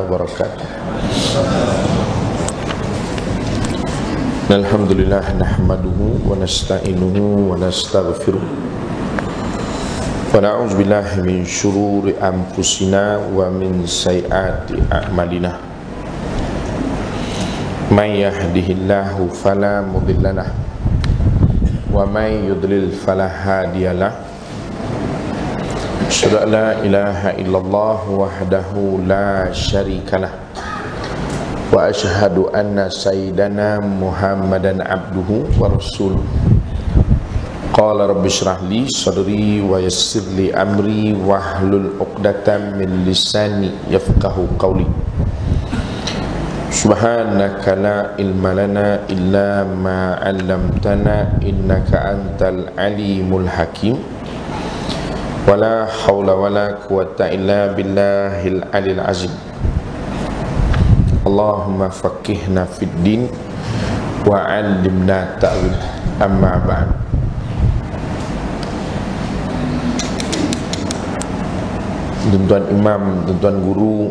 wabarakatuh. Alhamdulillah nahmaduhu wa nasta'inuhu wa nastaghfiruh wa na'udzu billahi min syururi anfusina wa min sayyiati a'malina. May yahdihillahu fala mudhillalah wa may yudlil fala hadiyalah. Asyhadu an la ilaha illallah wahdahu la syarikalah wa asyhadu anna sayyidana Muhammadan abduhu wa rasuluh. Qala rabbi shrah li sadri wa yassir li amri wahlul 'uqdatam min lisani yafqahu qawli. Subhanaka la ilma lana illa ma 'allamtana innaka antal alimul hakim. Wala haula wala quwata illa billahil alil azim. Allahumma faqihna fid din wa 'allimna ta'wil. Amma ba'd. Tuan-tuan imam, tuan-tuan guru,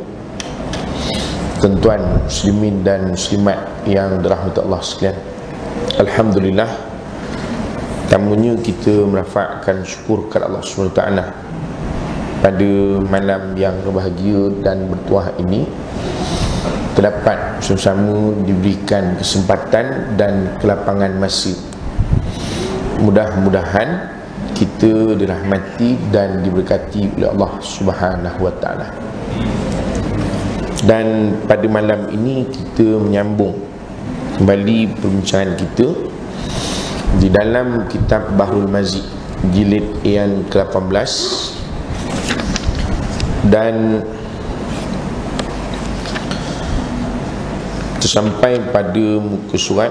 tuan-tuan muslimin dan muslimat yang dirahmati Allah sekalian, alhamdulillah, tamunya kita merafakkan syukur kepada Allah SWT pada malam yang berbahagia dan bertuah ini terdapat bersama-sama diberikan kesempatan dan kelapangan masa. Mudah-mudahan kita dirahmati dan diberkati oleh Allah SWT. Dan pada malam ini kita menyambung kembali perbincangan kita di dalam kitab Bahrul Mazid jilid yang ke-18, dan sampai pada muka surat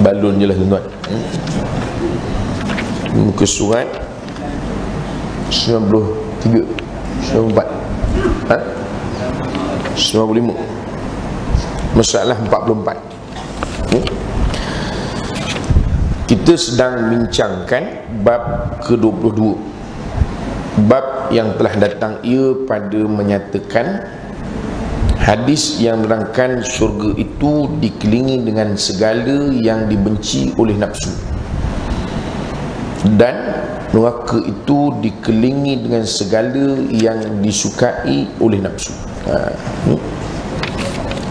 balun je lah tuan-tuan. Muka surat 93, 94, 95, masalah 44. Kita sedang bincangkan bab ke-22, bab yang telah datang ia pada menyatakan hadis yang menerangkan syurga itu dikelilingi dengan segala yang dibenci oleh nafsu, dan neraka itu dikelilingi dengan segala yang disukai oleh nafsu.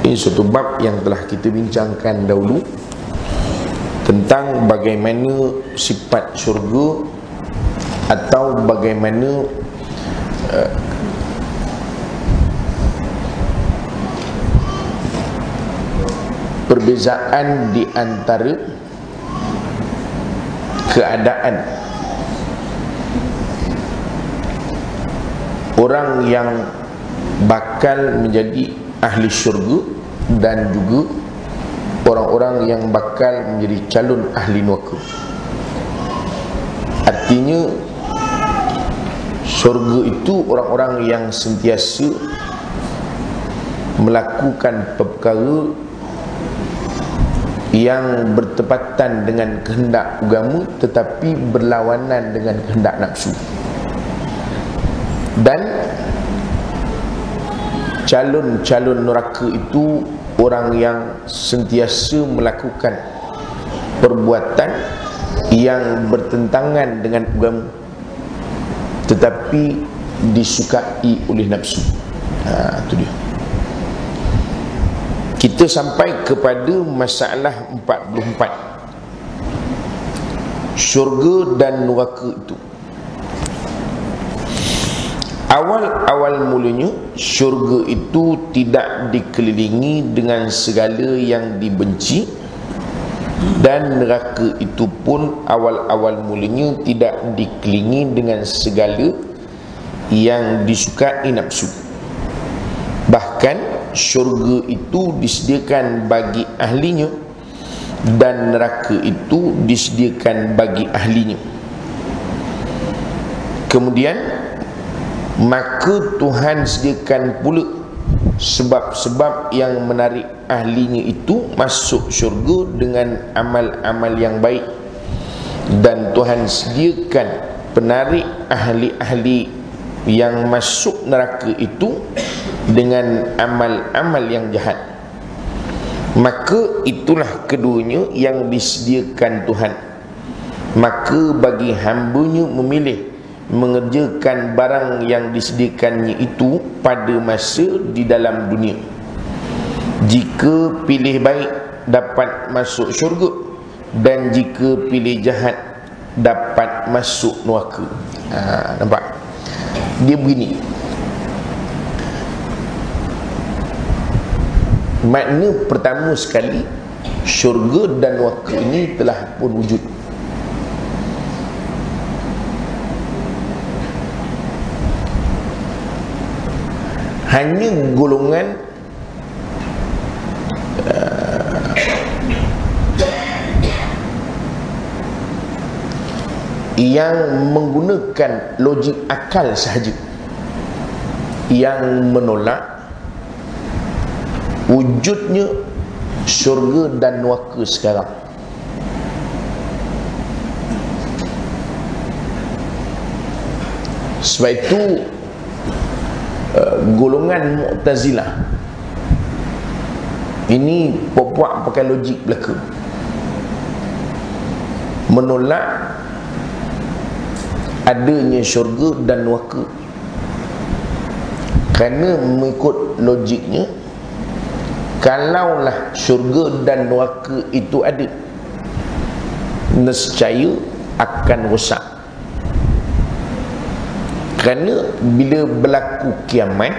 Ini satu bab yang telah kita bincangkan dahulu tentang bagaimana sifat syurga atau bagaimana perbezaan di antara keadaan orang yang bakal menjadi ahli syurga dan juga orang-orang yang bakal menjadi calon ahli neraka. Artinya syurga itu orang-orang yang sentiasa melakukan perkara yang bertepatan dengan kehendak agama tetapi berlawanan dengan kehendak nafsu. Dan calon-calon neraka itu orang yang sentiasa melakukan perbuatan yang bertentangan dengan agama tetapi disukai oleh nafsu. Itu dia. Kita sampai kepada masalah 44, syurga dan neraka itu. Awal-awal mulanya syurga itu tidak dikelilingi dengan segala yang dibenci, dan neraka itu pun awal-awal mulanya tidak dikelilingi dengan segala yang disukai nafsu. Bahkan syurga itu disediakan bagi ahlinya dan neraka itu disediakan bagi ahlinya. Kemudian maka Tuhan sediakan pula sebab-sebab yang menarik ahlinya itu masuk syurga dengan amal-amal yang baik dan Tuhan sediakan penarik ahli-ahli yang masuk neraka itu dengan amal-amal yang jahat, maka itulah keduanya yang disediakan Tuhan. Maka bagi hambanya memilih mengerjakan barang yang disediakannya itu pada masa di dalam dunia. Jika pilih baik, dapat masuk syurga, dan jika pilih jahat, dapat masuk neraka. Nampak? Dia begini. Makna pertama sekali, syurga dan neraka ini telah pun wujud. Hanya golongan yang menggunakan logik akal sahaja yang menolak wujudnya syurga dan neraka sekarang. Sebab itu golongan Mu'tazilah ini puak pakai logik belaka, menolak adanya syurga dan neraka, kerana mengikut logiknya, kalaulah syurga dan neraka itu ada, nescaya akan rosak. Kerana bila berlaku kiamat,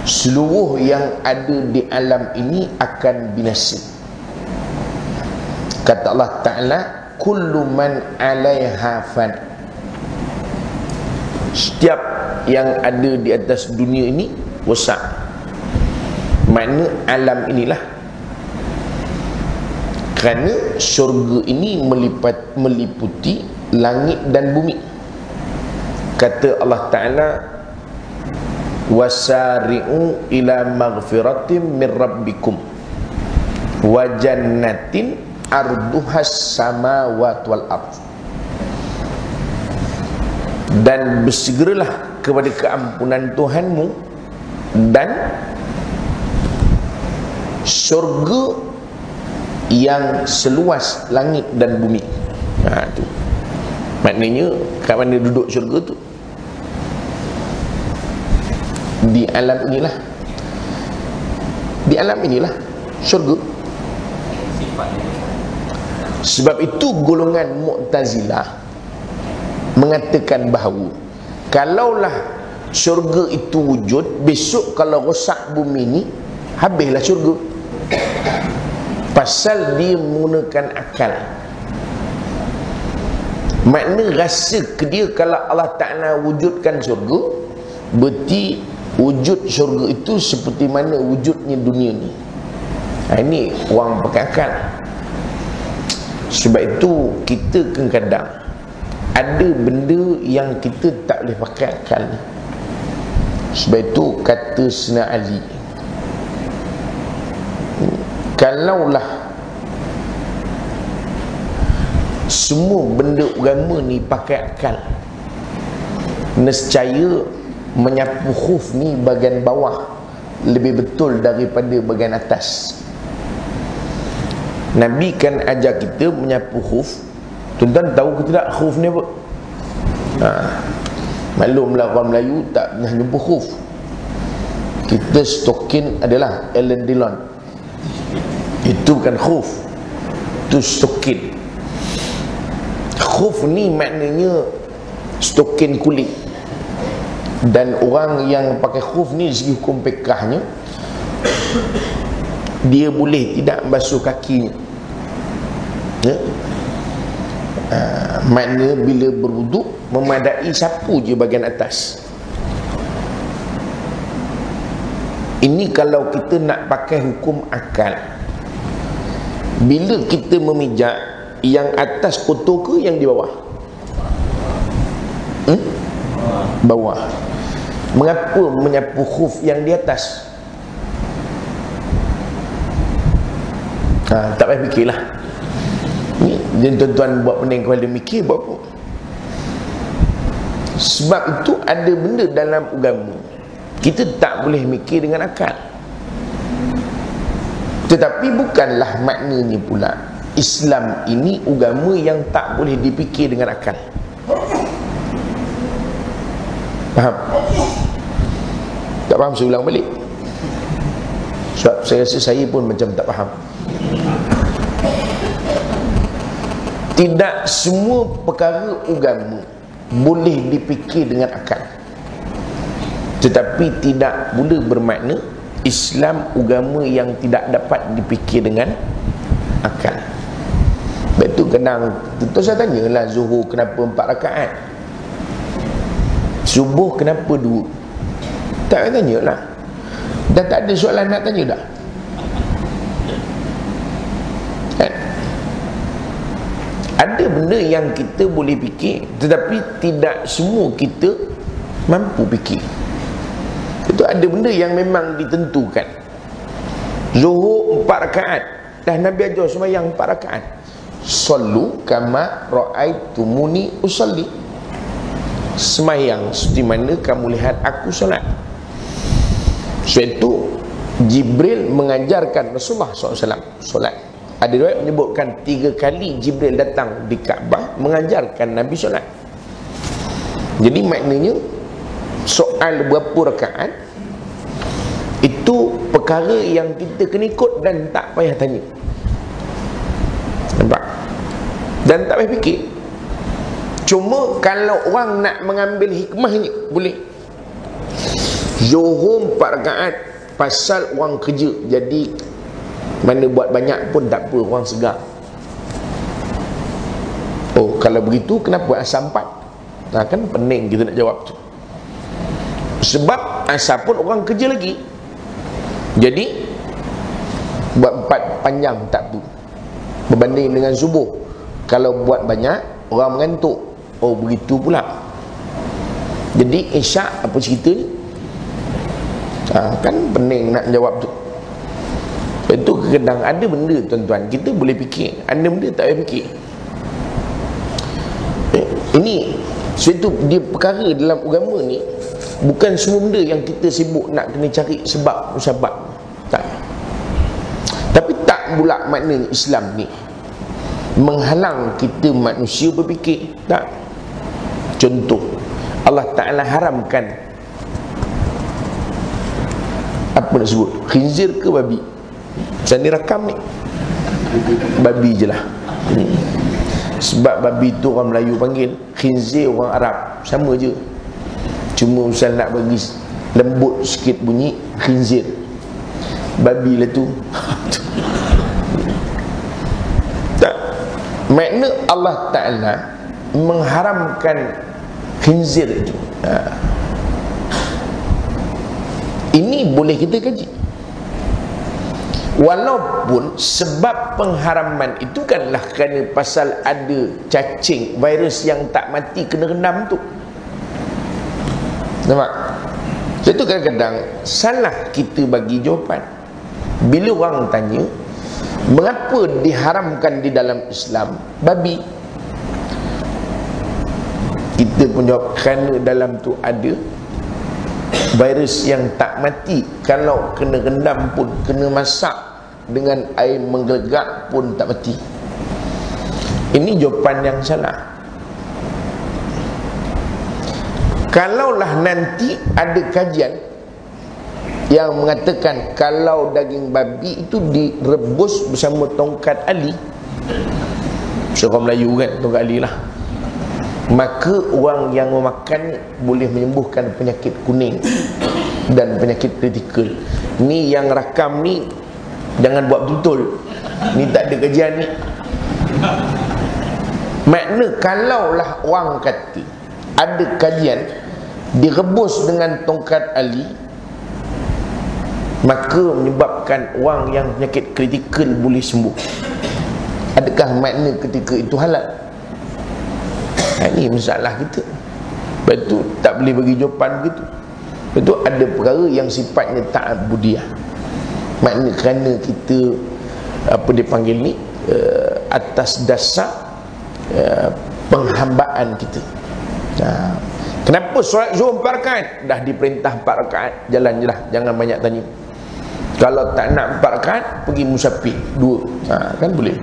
seluruh yang ada di alam ini akan binasa. Kata Allah Ta'ala, kullu man 'alaiha fan. Setiap yang ada di atas dunia ini rosak. Makna alam inilah. Kerana syurga ini meliputi langit dan bumi. Kata Allah Ta'ala, wasari'u ila maghfiratin min rabbikum wa jannatin arduhas samawati wal ardh. Dan bersegeralah kepada keampunan Tuhanmu dan syurga yang seluas langit dan bumi. Tu maknanya kat mana duduk syurga tu? Di alam inilah. Di alam inilah syurga. Sebab itu golongan Mu'tazilah mengatakan bahawa kalaulah syurga itu wujud, besok kalau rosak bumi ni, habislah syurga. Pasal dia menggunakan akal. Makna rasa ke dia kalau Allah Ta'ala wujudkan syurga, berarti wujud syurga itu seperti mana wujudnya dunia ni. Ini orang pakai akal. Sebab itu kita kadang-kadang ada benda yang kita tak boleh pakai akal ni. Sebab itu kata Sayyidina Ali, kalaulah semua benda agama ni pakai akal, nescaya menyapu khuf ni bahagian bawah lebih betul daripada bahagian atas. Nabi kan ajar kita menyapu khuf. Tuan-tuan tahu ke tidak khuf ni apa? Maklumlah orang Melayu tak pernah jumpa khuf. Kita stokin adalah Alain Delon. Itu bukan khuf, itu stokin. Khuf ni maknanya stokin kulit. Dan orang yang pakai khuf ni segi hukum fiqahnya, dia boleh tidak basuh kakinya. Ya? Makna bila berwuduk memadai sapu je bahagian atas. Ini kalau kita nak pakai hukum akal. Bila kita memijak, yang atas kotor ke yang di bawah? Bawah. Mengapa menyapu khuf yang di atas? Tak payah fikirlah. Ni Dan tuan-tuan buat pening kepala mikir buat apa? Sebab itu ada benda dalam agama kita tak boleh mikir dengan akal. Tetapi bukanlah maknanya pula Islam ini agama yang tak boleh dipikir dengan akal. Faham? Tak faham saya ulang balik. Sebab saya rasa saya pun macam tak faham. Tidak semua perkara agama boleh dipikir dengan akal. Tetapi tidak pula bermakna Islam agama yang tidak dapat dipikir dengan akal. Betul kenang. Tentu saya tanyalah Zuhur kenapa 4 rakaat, Subuh kenapa 2. Tak payah tanyalah. Dah tak ada soalan nak tanya dah. Kan? Ada benda yang kita boleh fikir, tetapi tidak semua kita mampu fikir. Itu ada benda yang memang ditentukan. Zuhur 4 rakaat, dah Nabi ajar sembahyang 4 rakaat. Sallu kama ra'aitumuni usalli. Sembahyang seperti mana kamu lihat aku solat. Sebab itu Jibril mengajarkan Rasulullah SAW solat. Ada riwayat menyebutkan 3 kali Jibril datang di Kaabah mengajarkan Nabi solat. Jadi maknanya soal berapa rakaat itu perkara yang kita kena ikut dan tak payah tanya. Nampak? Dan tak payah fikir. Cuma kalau orang nak mengambil hikmahnya, boleh. Zuhur 4 rakaat pasal orang kerja, jadi mana buat banyak pun tak apa, orang segar. Oh, kalau begitu kenapa asar 4? Nah, kan pening kita nak jawab tu. Sebab asar pun orang kerja lagi, jadi buat 4 panjang tak apa. Berbanding dengan subuh, kalau buat banyak orang mengantuk. Oh, begitu pula. Jadi isyak apa cerita ni? Kan pening nak jawab tu. Itu kadang ada benda tuan-tuan kita boleh fikir, ada benda tak boleh fikir. Ini suatu dia perkara dalam agama ni, bukan semua benda yang kita sibuk nak kena cari sebab musabab. Tak. Tapi tak pula maknanya Islam ni menghalang kita manusia berfikir. Tak. Contoh, Allah Ta'ala haramkan apa nak sebut, khinzir ke babi? Saya ni rakam ni babi je lah. Sebab babi tu orang Melayu panggil, khinzir orang Arab sama je. Cuma Ustaz nak bagi lembut sikit bunyi, khinzir. Babi lah tu. Tak. Makna Allah Ta'ala mengharamkan khinzir itu. Ini boleh kita kaji. Walaupun sebab pengharaman itu kanlah kerana pasal ada cacing, virus yang tak mati kena rendam tu. Nampak? So itu kadang-kadang salah kita bagi jawapan. Bila orang tanya mengapa diharamkan di dalam Islam babi, kita pun jawab kerana dalam tu ada virus yang tak mati. Kalau kena rendam pun, kena masak dengan air menggelegak pun tak mati. Ini jawapan yang salah. Kalaulah nanti ada kajian yang mengatakan kalau daging babi itu direbus bersama tongkat ali, orang Melayu kan, tongkat ali lah, maka orang yang memakan boleh menyembuhkan penyakit kuning dan penyakit kritikal. Ni yang rakam ni jangan buat betul. Ni tak ada kajian ni. Makna kalaulah orang kata ada kajian direbus dengan tongkat ali, maka menyebabkan orang yang penyakit kritikal boleh sembuh. Adakah makna ketika itu halal? Ini masalah kita. Lepas tu tak boleh bagi jawapan begitu. Lepas tu ada perkara yang sifatnya ta'abudiah. Makna kerana kita apa dia panggil ni, atas dasar penghambaan kita. Kenapa solat zuhur 4 rakaat? Dah diperintah 4 rakaat, jalan je lah, jangan banyak tanya. Kalau tak nak 4 rakaat, pergi musafir 2. Kan boleh.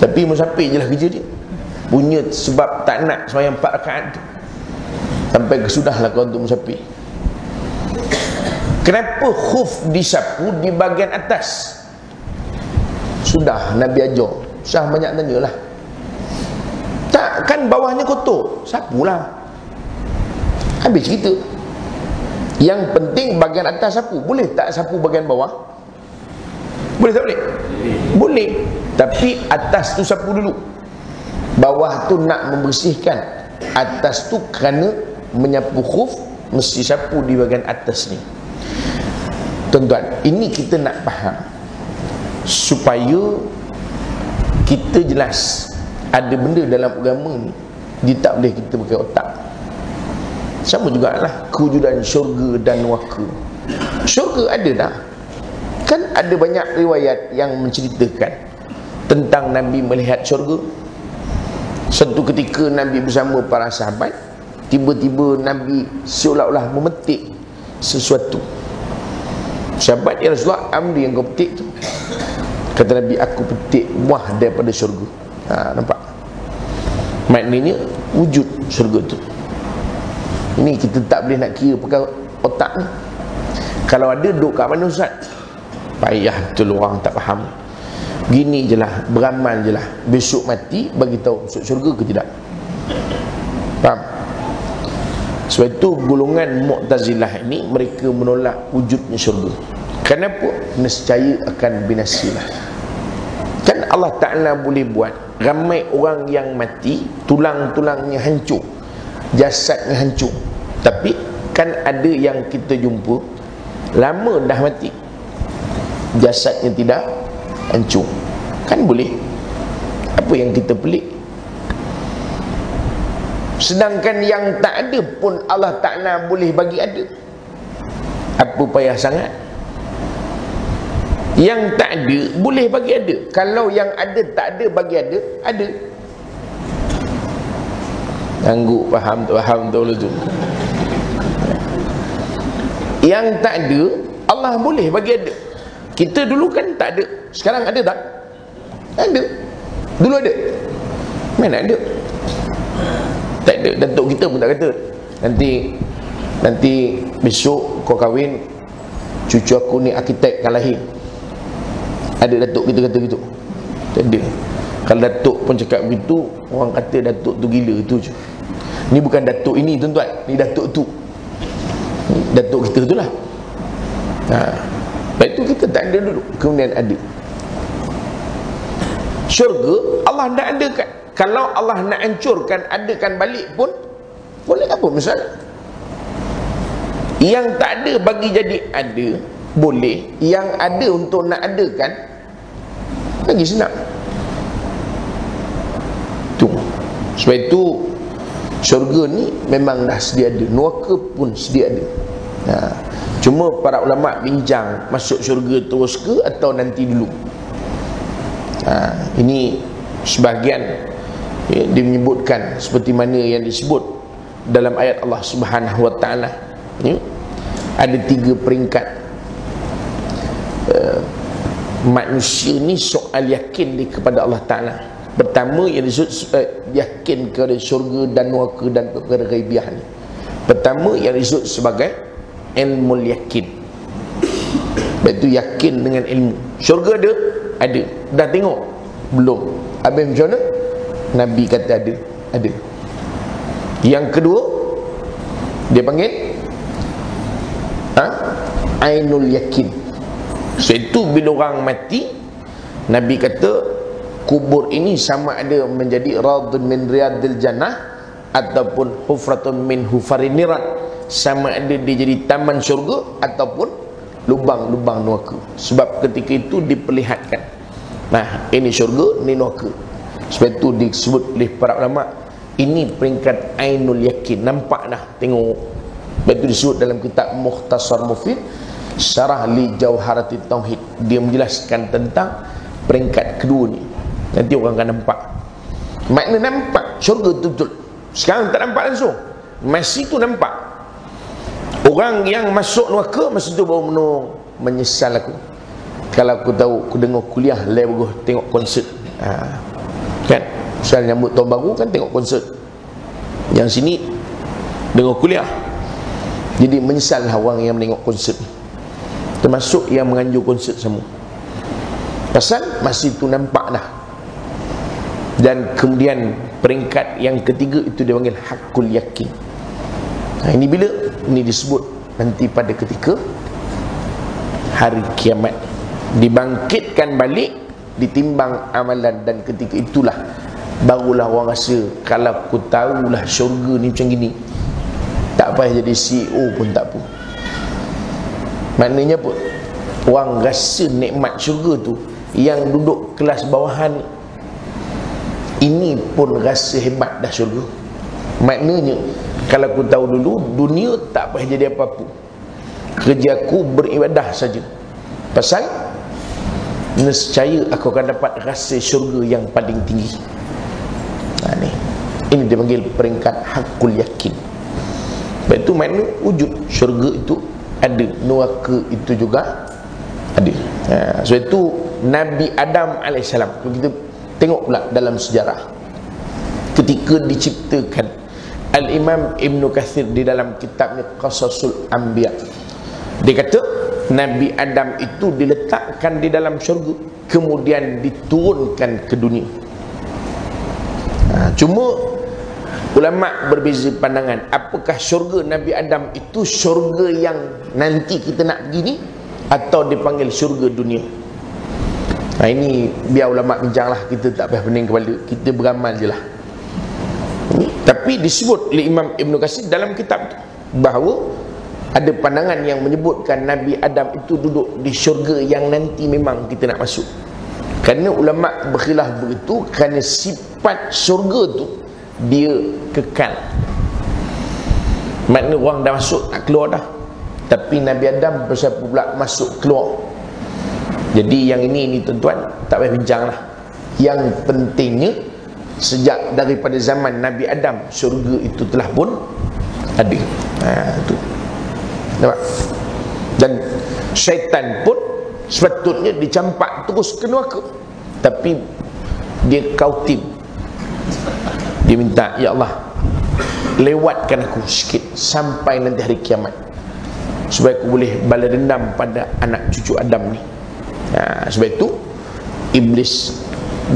Tapi musafir je lah kerja dia, punya sebab tak nak sembahyang 4 rakaat tu. Sampai kesudahlah kau untuk musafir. Kenapa khuf disapu di bahagian atas? Sudah Nabi ajar, usah banyak tanya lah. Tak, kan bawahnya kotor, sapulah, habis cerita. Yang penting bahagian atas sapu. Boleh tak sapu bahagian bawah? Boleh tak boleh? Boleh. Tapi atas tu sapu dulu, bawah tu nak membersihkan. Atas tu kerana menyapu khuf, mesti sapu di bahagian atas ni. Tuan-tuan, ini kita nak faham supaya kita jelas. Ada benda dalam agama ni dia tak boleh kita pakai otak. Sama jugalah kewujudan syurga dan neraka. Syurga ada dah. Kan ada banyak riwayat yang menceritakan tentang Nabi melihat syurga. Satu ketika Nabi bersama para sahabat, tiba-tiba Nabi seolah-olah memetik sesuatu. Sahabat, ya Rasulullah, ambil yang kau petik tu. Kata Nabi, aku petik buah daripada syurga. Nampak? Maknanya wujud syurga tu. Ini kita tak boleh nak kira pakai otak ni. Kalau ada, duduk kat mana Ustaz? Payah betul, orang tak faham. Gini je lah, beramal je lah, besok mati bagi tahu masuk syurga ke tidak. Faham? Sebab itu golongan Mu'tazilah ini mereka menolak wujudnya syurga. Kenapa? Nescaya akan binasilah. Kan Allah Ta'ala boleh buat ramai orang yang mati, tulang-tulangnya hancur, jasadnya hancur. Tapi kan ada yang kita jumpa lama dah mati, jasadnya tidak hancur. Kan boleh. Apa yang kita pelik? Sedangkan yang tak ada pun Allah Ta'ala boleh bagi ada. Apa payah sangat? Yang tak ada boleh bagi ada. Kalau yang ada tak ada bagi ada, ada. Angguk faham tu, faham tu tu. Yang tak ada Allah boleh bagi ada. Kita dulu kan tak ada. Sekarang ada tak? Ada. Dulu ada. Mana ada? Tak ada. Datuk kita pun tak kata, Nanti besok kau kahwin, cucu aku ni arkitek kan lahir. Ada datuk kita kata gitu? Tak ada. Kalau datuk pun cakap begitu, orang kata datuk tu gila tu je. Ni bukan datuk ini tuan-tuan, ni datuk tu. Datuk kita tu lah. Lepas tu kita tak ada dulu, kemudian ada. Syurga Allah nak adakan. Kalau Allah nak hancurkan, adakan balik pun boleh, apa masalah? Yang tak ada bagi jadi ada, boleh. Yang ada untuk nak adakan, lagi senang. Tu. Sebab itu syurga ni memang dah sedia ada, neraka pun sedia ada. Cuma para ulama bincang masuk syurga terus ke atau nanti dulu. Ini sebahagian dia menyebutkan seperti mana yang disebut dalam ayat Allah Subhanahu Wa Taala. Ada 3 peringkat. Manusia ni soal yakin dia kepada Allah Ta'ala. Pertama yang disebut yakin kepada syurga dan neraka dan perkara ghaibiah ni. Pertama yang disebut sebagai ilmu yakin. Iaitu yakin dengan ilmu. Syurga ada? Ada. Dah tengok? Belum. Habis macam mana? Nabi kata ada. Ada. Yang kedua dia panggil ainul yakin. So itu bila orang mati, Nabi kata kubur ini sama ada menjadi radun min riyadil jannah ataupun hufratun min hufarin niran. Sama ada dia jadi taman syurga ataupun lubang-lubang neraka. Sebab ketika itu diperlihatkan, nah ini syurga, ini neraka. Sebab itu disebut oleh para ulama, ini peringkat ainul yakin. Nampak dah, tengok. Sebab itu disebut dalam kitab Mukhtasar Mufid Syarah li Jauharatit Tauhid. Dia menjelaskan tentang peringkat kedua ni. Nanti orang akan nampak. Makna nampak syurga tu betul. Sekarang tak nampak langsung, masa itu nampak. Orang yang masuk neraka masa tu baru menyesal aku. Kalau aku tahu aku dengar kuliah bagus tengok konsert. Kan misal nyambut tahun baru kan tengok konsert, yang sini dengar kuliah. Jadi menyesallah orang yang menengok konsert, termasuk yang menganjur konsert semua. Pasal masih itu nampak dah. Dan kemudian peringkat yang ketiga itu dia panggil hakul yakin. Ini bila? Ini disebut nanti pada ketika hari kiamat, dibangkitkan balik, ditimbang amalan, dan ketika itulah barulah orang rasa, kalau aku tahulah syurga ni macam gini, tak payah jadi CEO pun tak apa. Maknanya apa? Orang rasa nikmat syurga tu, yang duduk kelas bawahan ini pun rasa hebat dah syurga. Maknanya kalau aku tahu dulu dunia tak payah jadi apa-apa, kerja aku beribadah saja. Pasal nescaya aku akan dapat rasa syurga yang paling tinggi. Ini dia panggil peringkat hakul yakin. Sebab itu makna wujud syurga itu ada, neraka itu juga ada. Sebab itu Nabi Adam AS, kalau kita tengok pula dalam sejarah ketika diciptakan, Al-Imam Ibn Kathir di dalam kitabnya Qasasul Anbiya, dia kata Nabi Adam itu diletakkan di dalam syurga, kemudian diturunkan ke dunia. Cuma ulama berbeza pandangan, apakah syurga Nabi Adam itu syurga yang nanti kita nak pergi ni, atau dipanggil syurga dunia. Ini biar ulama bincang lah, kita tak payah pening kepala, kita beramal je lah. Tapi disebut oleh Imam Ibn Kathir dalam kitab tu, bahawa ada pandangan yang menyebutkan Nabi Adam itu duduk di syurga yang nanti memang kita nak masuk. Kerana ulama berkhilaf begitu, kerana sifat syurga tu dia kekal. Maknanya orang dah masuk tak keluar dah. Tapi Nabi Adam bersiapa pula masuk keluar. Jadi yang ini tuan-tuan tak payah bincang lah. Yang pentingnya sejak daripada zaman Nabi Adam, syurga itu telah pun ada. Tu nampak? Dan syaitan pun sepatutnya dicampak terus ke neraka, tapi dia kautim. Dia minta, ya Allah, lewatkan aku sikit sampai nanti hari kiamat, supaya aku boleh balas dendam pada anak cucu Adam ni. Sebab itu iblis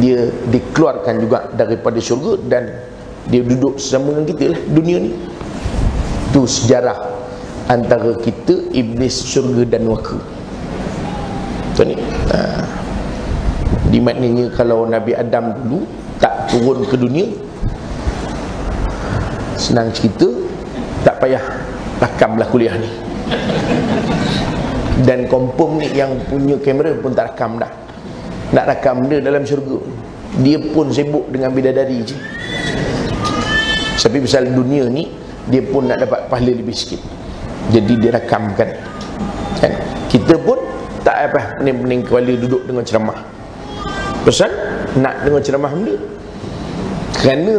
dia dikeluarkan juga daripada syurga, dan dia duduk sama dengan kita lah dunia ni. Itu sejarah antara kita, iblis, syurga dan neraka. Betul ni? Di maknanya kalau Nabi Adam dulu tak turun ke dunia, senang cerita, tak payah rakamlah kuliah ni. Dan confirm ni yang punya kamera pun tak rakam dah. Nak rakam dia dalam syurga, dia pun sibuk dengan bidadari je. Tapi pasal dunia ni, dia pun nak dapat pahala lebih sikit, jadi dia rakamkan kan? Kita pun tak apa pening-pening kepala duduk dengan ceramah. Pasal nak dengar ceramah benda, kerana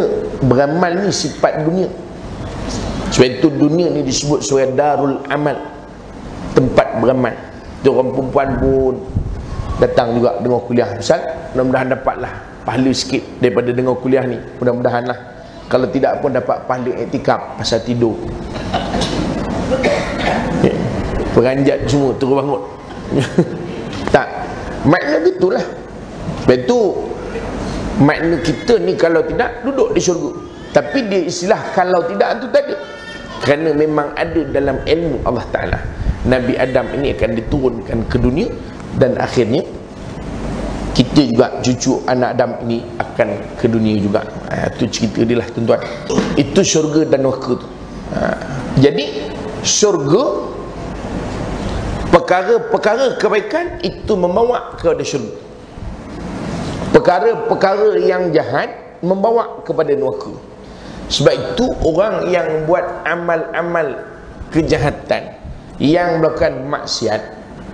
beramal ni sifat dunia. Sebab itu dunia ni disebut sebagai darul amal, tempat beramal. Itu orang perempuan pun datang juga dengar kuliah. Misal, mudah-mudahan dapatlah pahala sikit daripada dengar kuliah ni. Mudah-mudahan lah. Kalau tidak pun dapat pahala iktikaf pasal tidur. Peranjat semua terus bangun. Tak, makna gitulah. Sebab itu makna kita ni kalau tidak duduk di syurga. Tapi dia istilah kalau tidak tu tak ada. Kerana memang ada dalam ilmu Allah Ta'ala, Nabi Adam ini akan diturunkan ke dunia, dan akhirnya kita juga, cucu anak Adam ini akan ke dunia juga. Itu cerita dia lah tuan-tuan. Itu syurga dan neraka tu. Jadi syurga, perkara-perkara kebaikan itu membawa kepada syurga. Perkara-perkara yang jahat membawa kepada neraka. Sebab itu orang yang buat amal-amal kejahatan, yang melakukan maksiat,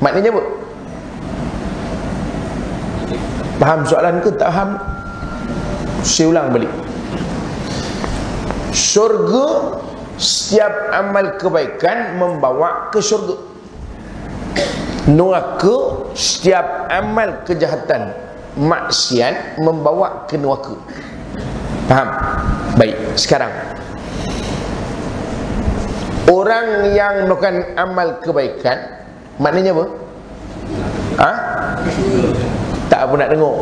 maknanya apa? Faham soalan ke tak faham? Saya ulang balik. Syurga, setiap amal kebaikan membawa ke syurga. Neraka, setiap amal kejahatan, maksiat membawa ke neraka. Faham? Baik, sekarang orang yang melakukan amal kebaikan, maknanya apa? Ha? Tak apa nak dengar,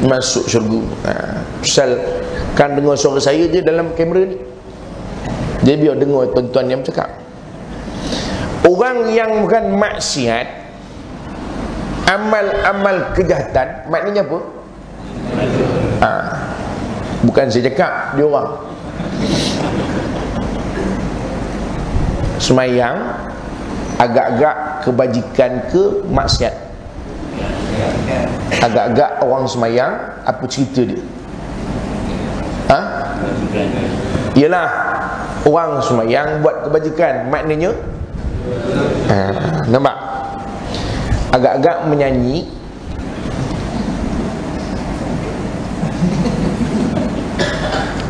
masuk syurga. Pasal kan dengar suara saya je dalam kamera ni, jadi biar dengar tuan-tuan yang bercakap. Orang yang bukan maksiat, amal-amal kejahatan, maknanya apa? Bukan saya cakap, dia orang semayang agak-agak kebajikan ke maksiat. Agak-agak orang semayang, apa cerita dia? Ialah orang semayang buat kebajikan, maknanya nampak? Agak-agak menyanyi,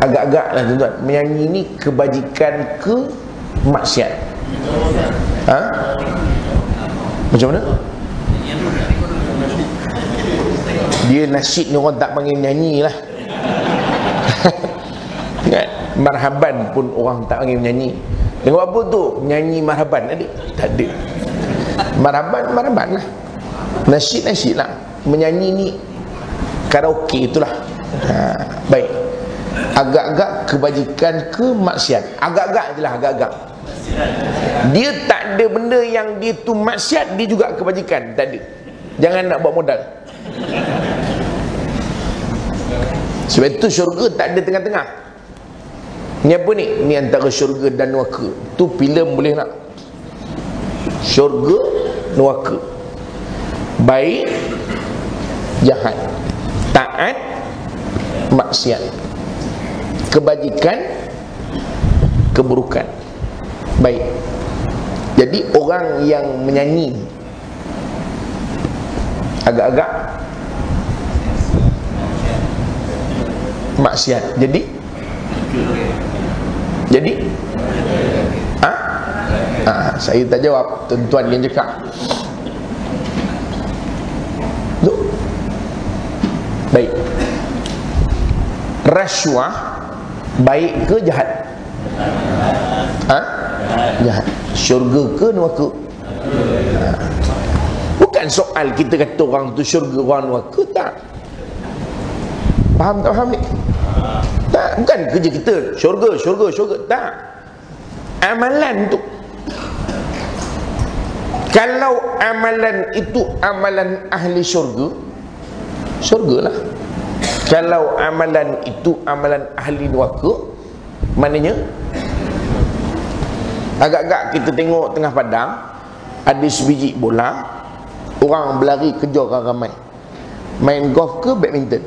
agak-agak lah tuan-tuan, menyanyi ni kebajikan ke maksiat? Macam mana? Dia nasyid ni orang tak panggil nyanyi lah. Marhaban pun orang tak panggil menyanyi. Tengok apa tu? Menyanyi marhaban ada? Tak ada. Marhaban lah. Nasyid lah. Menyanyi ni karaoke itulah. Baik. Agak-agak kebajikan ke maksiat? Agak-agak je lah, agak-agak. Dia tak ada benda yang dia tu maksiat, dia juga kebajikan. Tak ada. Jangan nak buat modal. Sebab itu syurga tak ada tengah-tengah. Ni apa ni? Ni antara syurga dan neraka. Tu filem boleh nak. Syurga, neraka. Baik, jahat. Taat, maksiat. Kebajikan, keburukan. Baik. Jadi orang yang menyanyi agak-agak maksiat. Jadi saya tak jawab, tuan-tuan yang cakap. Baik. Rasuah baik ke jahat? Jahat. Syurga ke neraka? Bukan soal kita kata orang tu syurga, orang neraka, tak. Faham tak faham ni? Tak, bukan kerja kita syurga, tak. Amalan tu, kalau amalan itu amalan ahli syurga, syurga lah. Kalau amalan itu amalan ahli neraka, maknanya agak-agak kita tengok tengah padang ada sebiji bola, orang berlari kejar ramai. Main golf ke badminton?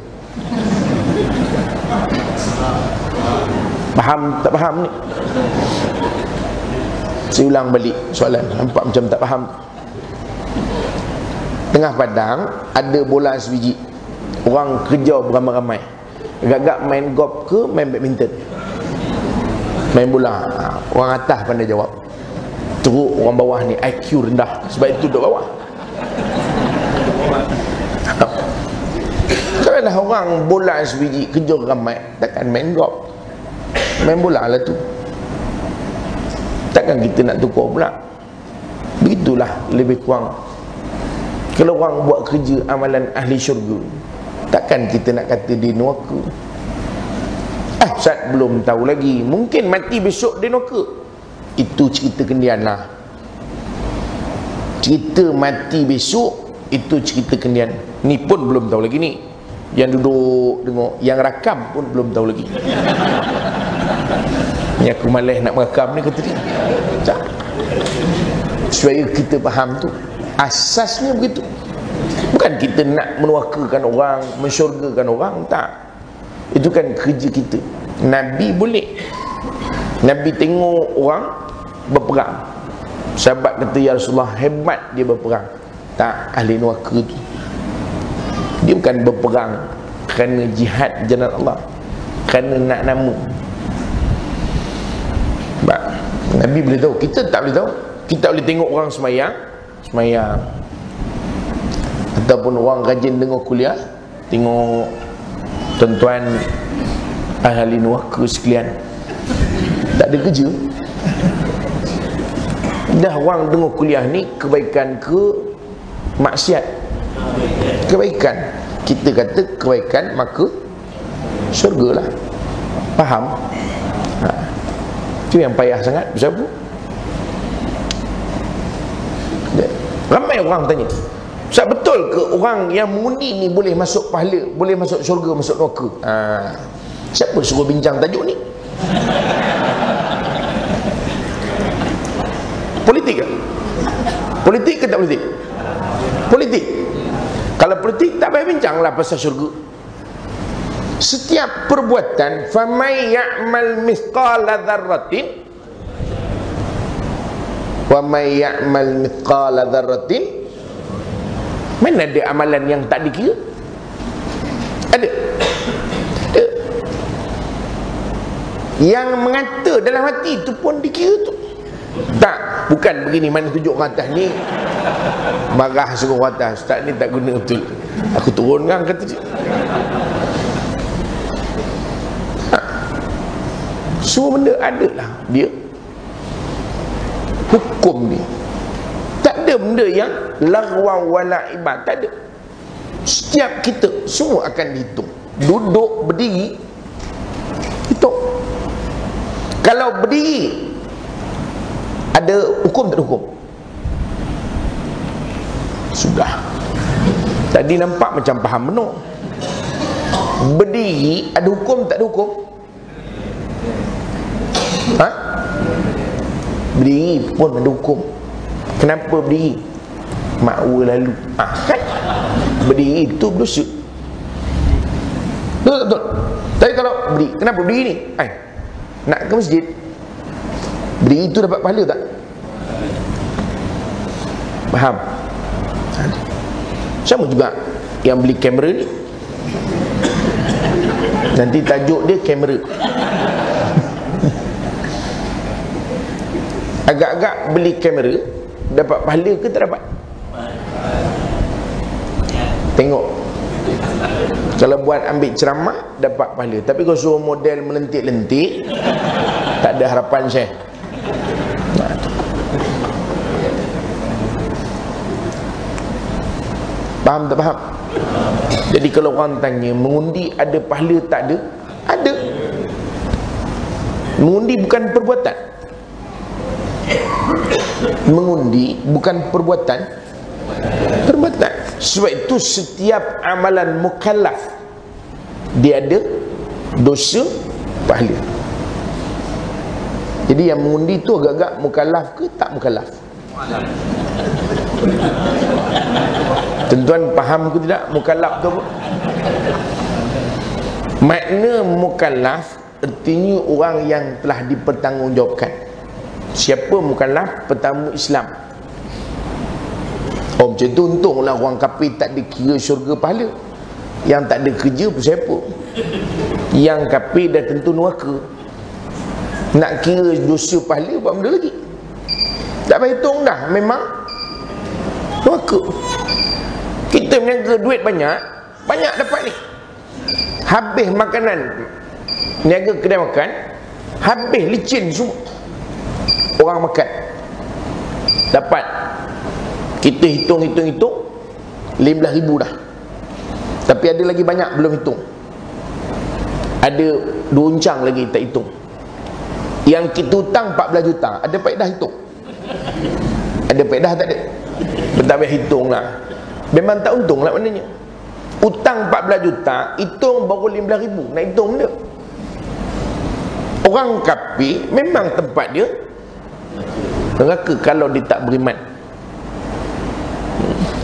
Faham tak faham ni? Saya ulang balik soalan, nampak macam tak faham. Tengah padang ada bola sebiji, orang kejar beramai-ramai. Agak-agak main golf ke main badminton? Main bola. Orang atas pandai jawab. Teruk orang bawah ni IQ rendah, sebab itu duduk bawah. Kalau dah orang bola sebiji kejar ramai, takkan main golf, main bola lah tu. Takkan kita nak tukar pula. Begitulah lebih kurang. Kalau orang buat kerja amalan ahli syurga, takkan kita nak kata dia neraka. Ustaz belum tahu lagi, mungkin mati besok dia neraka. Itu cerita kendian lah. Cerita mati besok itu cerita kendian. Ni pun belum tahu lagi ni. Yang duduk tengok, yang rakam pun belum tahu lagi. Ni aku malas nak merakam ni kata dia. Tak. Supaya kita faham tu, asasnya begitu. Bukan kita nak menerakakan orang, mensyurgakan orang, tak. Itu kan kerja kita. Nabi boleh. Nabi tengok orang berperang, sahabat kata, ya Rasulullah, hebat dia berperang. Tak, ahli neraka tu. Dia bukan berperang kerana jihad jalan Allah, kerana nak nama. Nabi boleh tahu, kita tak boleh tahu. Kita boleh tengok orang semayang ataupun orang rajin dengar kuliah, tengok tuan-tuan ahli neraka sekalian tak ada kerja. Dah orang dengar kuliah ni kebaikan ke maksiat? Kebaikan. Kita kata kebaikan, maka syurga lah. Faham? Itu yang payah sangat. Sebab apa? Ramai orang tanya, Ustaz, betul ke orang yang mengundi ni boleh masuk pahala, boleh masuk syurga, masuk neraka? Siapa suruh bincang tajuk ni? Politik ke? Politik ke tak politik? Politik. Kalau politik tak payah bincang lah pasal syurga. Setiap perbuatan, famay ya'mal mithqala dzarratin wa may ya'mal mithqala dzarratin, mana ada amalan yang tak dikira? Ada? Ada. Yang mengata dalam hati tu pun dikira tu. Tak, bukan begini, mana tunjuk orang atas ni marah suruh orang atas, Ustaz ni tak guna betul, aku turunkan kata dia. Semua benda ada lah dia hukum dia. Tak ada benda yang lagwa wala ibad, tak ada. Setiap kita semua akan dihitung. Duduk, berdiri, hitung. Kalau berdiri ada hukum tak ada hukum? Sudah. Tadi nampak macam faham benar. Berdiri ada hukum tak ada hukum? Berdiri pun ada hukum. Kenapa berdiri? Makwa lalu. Kan? Berdiri itu berdosa. Betul tak betul? Tapi kalau berdiri, kenapa berdiri ni? Nak ke masjid, berdiri itu dapat pahala tak? Faham? Sama juga yang beli kamera ni, nanti tajuk dia kamera. Agak-agak beli kamera dapat pahala ke tak dapat? Tengok. Kalau buat ambil ceramah dapat pahala, tapi kalau suruh model melentik-lentik tak ada harapan saya. Faham tak faham? Jadi kalau orang tanya mengundi ada pahala tak ada? Ada. Mengundi bukan perbuatan. Mengundi bukan perbuatan. Perbuatan. Sebab itu setiap amalan mukallaf dia ada dosa, pahala. Jadi yang mengundi tu agak-agak mukallaf ke tak mukallaf? Tuan-tuan faham ke tidak mukallaf tu apa? Makna mukallaf artinya orang yang telah dipertanggungjawabkan. Siapa mukallaf? Pertama Islam. Oh macam tu, untunglah orang kafir tak dikira syurga pahala. Yang tak ada kerja pun siapa? Yang kafir dah tentu neraka. Nak kira dosa pahala buat benda lagi? Tak payah hitung dah, memang neraka. Kita meniaga duit banyak, banyak dapat ni. Habis makanan, niaga kedai makan, habis licin semua. Orang makan dapat, kita hitung 15,000 dah. Tapi ada lagi banyak belum hitung. Ada 2 uncang lagi tak hitung. Yang kita hutang 14 juta, ada faedah hitung? Ada faedah tak ada? Tak payah hitung lah. Memang tak untung lah maknanya. Hutang 14 juta, hitung baru 15,000. Nak hitung benda. Orang kafir memang tempat dia neraka kalau dia tak beriman.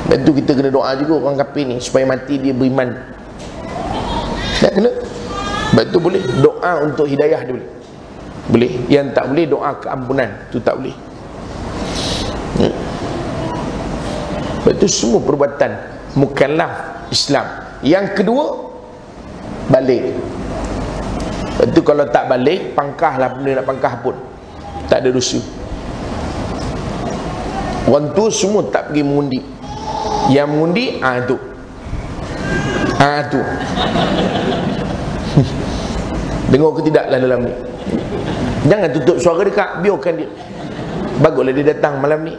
Dan tu kita kena doa juga orang kafir ni supaya mati dia beriman. Tak kena. Sebab tu boleh doa untuk hidayah dia boleh. Boleh. Yang tak boleh doa keampunan, tu tak boleh. Sebab tu semua perbuatan mukallaf Islam Yang kedua, balik. Itu kalau tak balik, pangkahlah benda nak pangkah pun tak ada dosa. Orang tu semua tak pergi mengundi. Yang mengundi, tu dengar ke tidak lah dalam ni. Jangan tutup suara dekat, biarkan dia. Baguslah dia datang malam ni,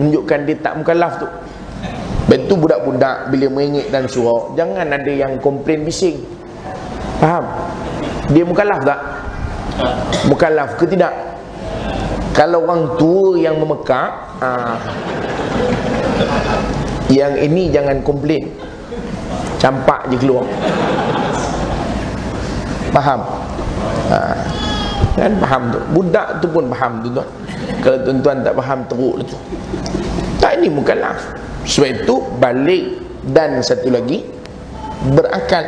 menunjukkan dia tak mukallaf tu. Betul budak-budak bila mengingit dan surau, jangan ada yang komplain bising. Faham? Dia mukallaf tak? Mukallaf ke tidak? Kalau orang tua yang memekak, yang ini jangan komplain, campak je keluar. Faham? Kan faham tu. Budak tu pun faham tu tuan. Kalau tuan-tuan tak faham, teruk tu. Tak, ini mukallaf. Sebab itu balik, dan satu lagi berakal.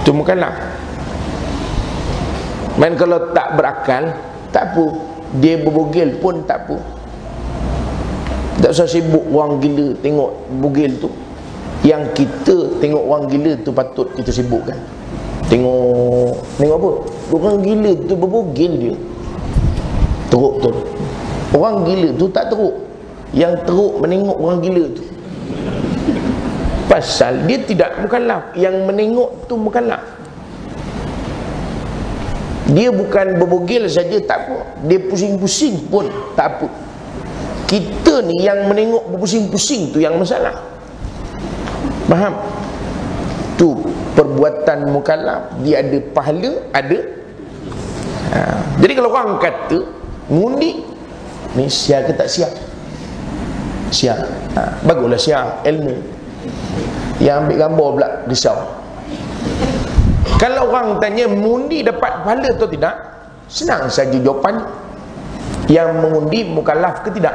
Itu mukallaf. Main kalau tak berakal, tak apa. Dia berbogel pun tak apa. Tak usah sibuk orang gila tengok bogel tu. Yang kita tengok orang gila tu patut kita sibukkan. Tengok apa? Orang gila tu berbogel dia. Teruk tu. Orang gila tu tak teruk. Yang teruk menengok orang gila tu. Pasal dia tidak mukallaf. Yang menengok tu mukallaf. Dia bukan berbogel saja tak apa, dia pusing-pusing pun tak apa. Kita ni yang menengok berpusing-pusing tu yang masalah. Faham? Tu perbuatan mukallaf, dia ada pahala, ada. Jadi kalau orang kata mengundi ni siap ke tak siap? Siap. Baguslah siap ilmu. Yang ambil gambar pula risau. Kalau orang tanya mengundi dapat pahala atau tidak, senang saja jawapannya. Yang mengundi mukallaf ke tidak?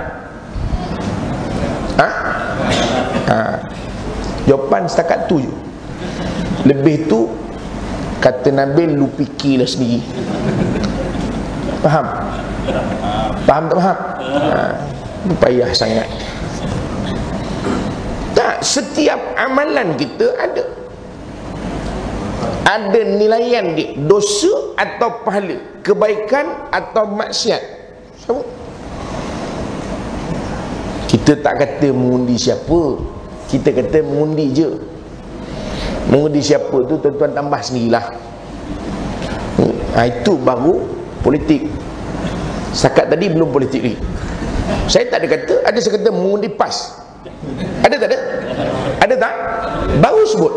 Jawapan setakat tu je. Lebih tu kata Nabil, lu fikirlah sendiri. Faham? Faham tak faham? Payah sangat. Tak, setiap amalan kita ada nilaian dia, dosa atau pahala, kebaikan atau maksiat. Sama. Kita tak kata mengundi siapa, kita kata mengundi je. Mengundi siapa tu tuan-tuan tambah sendirilah. Itu baru politik. Setakat tadi belum politik ni. Saya tak ada kata, ada saya kata mengundi PAS. Ada tak ada? Ada tak? Baru sebut.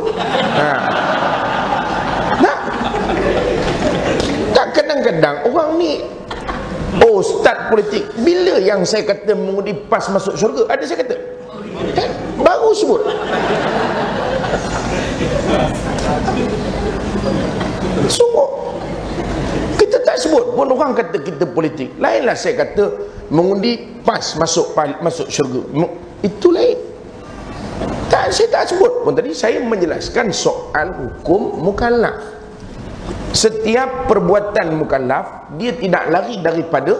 Kadang-kadang orang ni start politik. Bila yang saya kata mengundi PAS masuk syurga? Ada saya kata? Kan? Baru sebut. Sungguh kita tak sebut pun orang kata kita politik. Lainlah saya kata mengundi PAS masuk syurga. Itu lain. Tak, saya tak sebut pun tadi. Saya menjelaskan soal hukum mukallaf. Setiap perbuatan mukallaf dia tidak lari daripada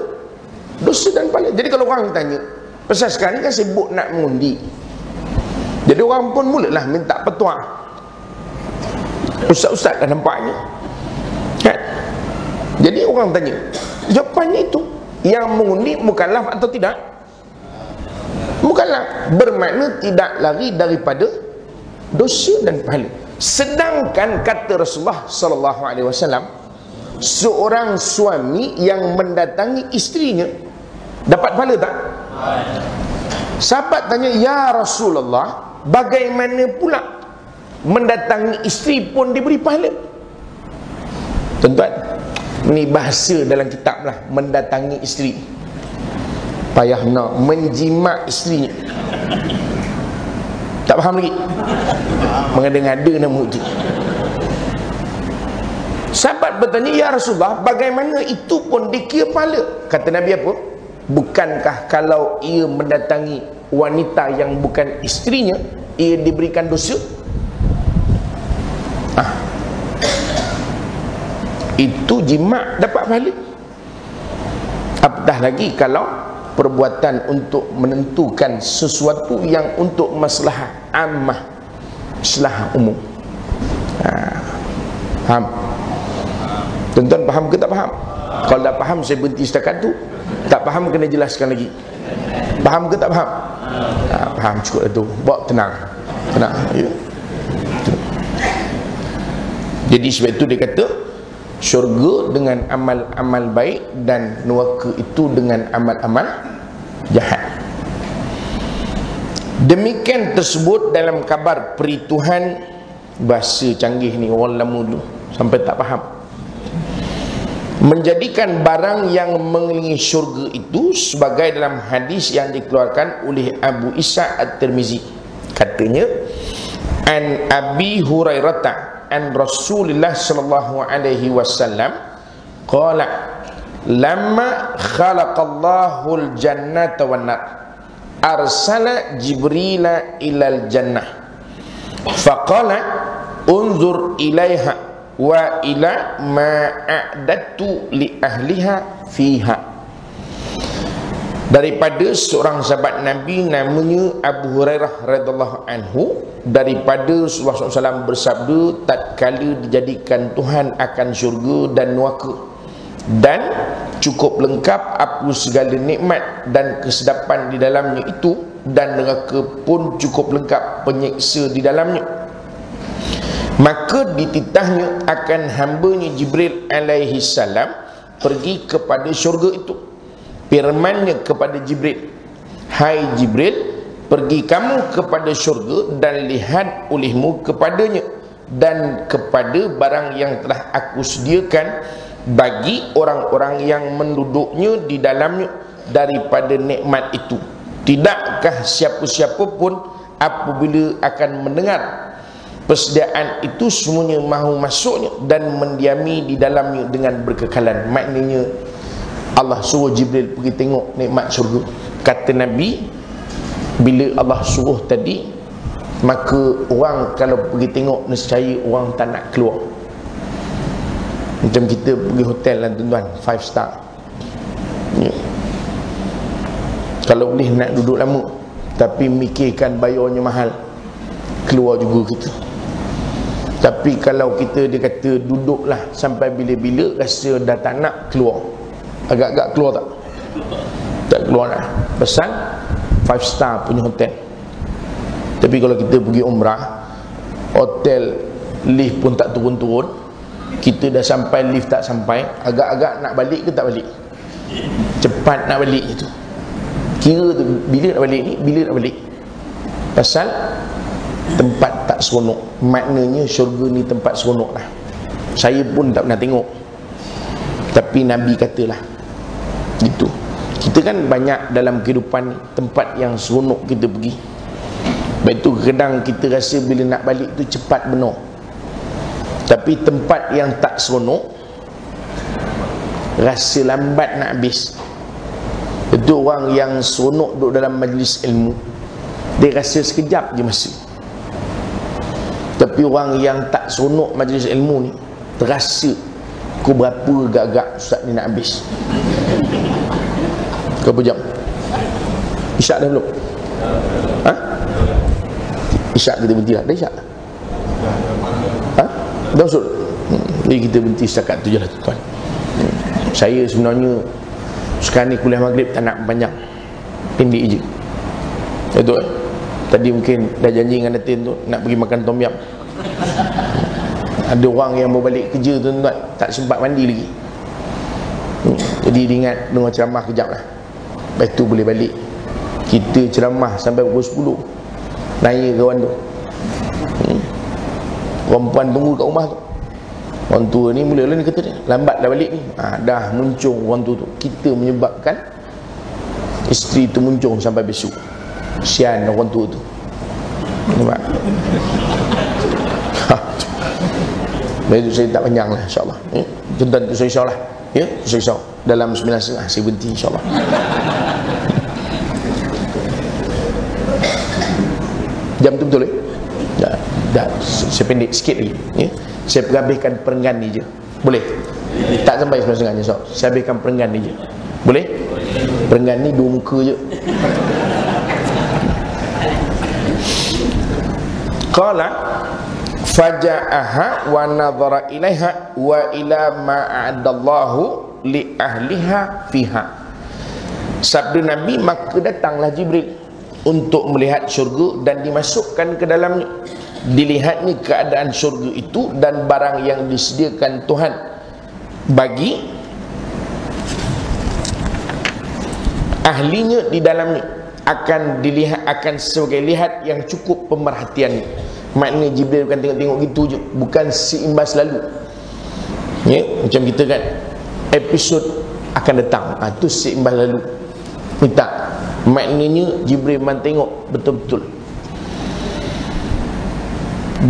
dosa dan pahala. Jadi kalau orang tanya, pasal sekarang kan sibuk nak mengundi, jadi orang pun mulalah minta petua. Ustaz-ustaz dah nampaknya kan? Jadi orang tanya, jawapannya itu, yang mengundi mukallaf atau tidak? Mukallaf, bermakna tidak lari daripada dosa dan pahala. Sedangkan kata Rasulullah sallallahu alaihi wasallam, seorang suami yang mendatangi isterinya dapat pahala tak? Sahabat tanya, ya Rasulullah, bagaimana pula mendatangi isteri pun diberi pahala? Tuan-tuan, ni bahasa dalam kitab lah, mendatangi isteri. Payah nak menjimat isterinya. Tak faham lagi? Mengada-ngada nama itu. Sahabat bertanya, ya Rasulullah, bagaimana itu pun dikira pahala? Kata Nabi apa? Bukankah kalau ia mendatangi wanita yang bukan isterinya, ia diberikan dosa? Itu jima' dapat pahala. Apatah lagi kalau perbuatan untuk menentukan sesuatu yang untuk maslahah ammah, maslahah umum. Faham? Tuan-tuan faham ke tak faham? Kalau tak faham saya berhenti setakat tu. Tak faham kena jelaskan lagi. Faham ke tak faham? Faham, cukup dah tu. Bawa tenang. Tenang, ya. Jadi sebab itu dia kata syurga dengan amal-amal baik dan neraka itu dengan amal-amal jahat. Demikian tersebut dalam kabar peri Tuhan. Bahasa canggih ni orang lama dulu sampai tak faham. Menjadikan barang yang mengelilingi syurga itu sebagai dalam hadis yang dikeluarkan oleh Abu Isa At-Tirmizi. Katanya, an Abi Hurairah an Rasulullah sallallahu alaihi wasallam qala lamma khalaqallahu al-jannata wan nar arsala Jibrila ilal jannah faqala unzur ilaiha wa ila ma'adatu li ahliha fiha. Daripada seorang sahabat Nabi namanya Abu Hurairah radhiyallahu anhu, daripada Rasulullah SAW bersabda, tatkala dijadikan Tuhan akan syurga dan neraka dan cukup lengkap apa segala nikmat dan kesedapan di dalamnya itu, dan neraka pun cukup lengkap penyiksa di dalamnya, maka dititahnya akan hambanya Jibril alaihi salam pergi kepada syurga itu. Firmannya kepada Jibril, hai Jibril, pergi kamu kepada syurga dan lihat olehmu kepadanya dan kepada barang yang telah aku sediakan bagi orang-orang yang menduduknya di dalamnya daripada nikmat itu. Tidakkah siapa-siapa pun apabila akan mendengar persediaan itu semuanya mahu masuknya dan mendiami di dalamnya dengan berkekalan. Maknanya Allah suruh Jibril pergi tengok nikmat syurga. Kata Nabi, bila Allah suruh tadi, maka orang kalau pergi tengok nescaya orang tak nak keluar. Macam kita pergi hotel lah tuan-tuan, 5 star ya. Kalau boleh nak duduk lama tapi mikirkan bayarnya mahal, keluar juga kita. Tapi kalau kita dia kata duduklah sampai bila-bila rasa dah tak nak keluar, agak-agak keluar tak? Tak keluar lah. Pasal 5 star punya hotel. Tapi kalau kita pergi umrah, hotel lift pun tak turun-turun, kita dah sampai lift tak sampai, agak-agak nak balik ke tak balik? Cepat nak balik itu. Kira tu bila nak balik ni, bila nak balik. Pasal tempat tak seronok. Maknanya syurga ni tempat seronok lah. Saya pun tak pernah tengok, tapi Nabi katalah gitu. Kita kan banyak dalam kehidupan tempat yang seronok kita pergi. Lepas tu kadang kita rasa bila nak balik tu cepat benar. Tapi tempat yang tak seronok rasa lambat nak habis. Itu orang yang seronok duduk dalam majlis ilmu, dia rasa sekejap je masa. Tapi orang yang tak seronok majlis ilmu ni terasa pukul berapa gagak ustaz ni nak habis. Berapa jam? Isyak dah belum? Ha? Isyak kita berhenti lah. Dah isyak? Ha? Dah usul? Jadi kita berhenti setakat tu je lah tuan. Saya sebenarnya sekarang ni kuliah maghrib tak nak panjang, pendek je. Betul eh? Tadi mungkin dah janji dengan Datin tu nak pergi makan tom yum. Ada orang yang mau balik kerja tuan-tuan tak sempat mandi lagi. Jadi dia ingat dengar ceramah kejap lah, lepas tu boleh balik. Kita ceramah sampai pukul 10, naya kawan tu. Perempuan tunggu kat rumah tu, orang tua ni mula-mula ni kata dia lambat dah balik ni. Dah muncung orang tua tu. Kita menyebabkan isteri tu muncung sampai besok. Sian orang tua tu. Nampak? Baik, saya tak panjang lah insyaAllah ya? Tuan-tuan tu saya insyaAllah ya? Saya insyaAllah dalam 9.30 saya berhenti insyaAllah. Jam tu betul eh? Dah, saya pendek sikit lagi ya? Saya habiskan perenggan ni je. Boleh? Tak sampai 9.30 je, saya habiskan perenggan ni je. Boleh? Perenggan ni 2 muka je. Qala faja'aha wa nadhara ilaiha wa ila ma a'adallahu li ahliha fiha. Sabda Nabi, maka datanglah Jibril untuk melihat syurga dan dimasukkan ke dalamnya. Dilihatnya keadaan syurga itu dan barang yang disediakan Tuhan bagi ahlinya di dalamnya akan dilihat, akan sebagai lihat yang cukup pemerhatian. Maknanya Jibril bukan tengok-tengok gitu je, bukan seimbas lalu ya, macam kita kan episod akan datang, tu seimbas lalu minta. Maknanya Jibril memang tengok betul-betul,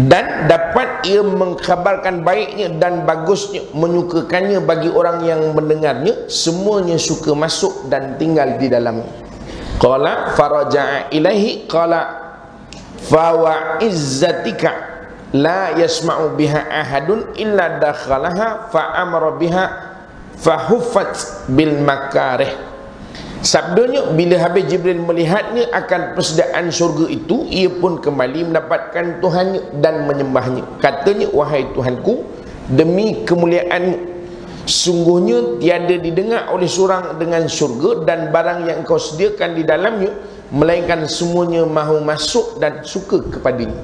dan dapat ia mengkhabarkan baiknya dan bagusnya, menyukakannya bagi orang yang mendengarnya. Semuanya suka masuk dan tinggal di dalamnya. Qala faraja'a ilaihi qala fa wa izzatika la yasma'u biha ahadun illa dakhalaha fa amara biha fa huffat bil makarih. Sabdanya, bila habis Jibril melihatnya akan persediaan syurga itu, ia pun kembali mendapatkan Tuhannya dan menyembahnya. Katanya, wahai Tuhanku, demi kemuliaanmu, sungguhnya tiada didengar oleh seorang dengan syurga dan barang yang kau sediakan di dalamnya, melainkan semuanya mahu masuk dan suka kepadanya.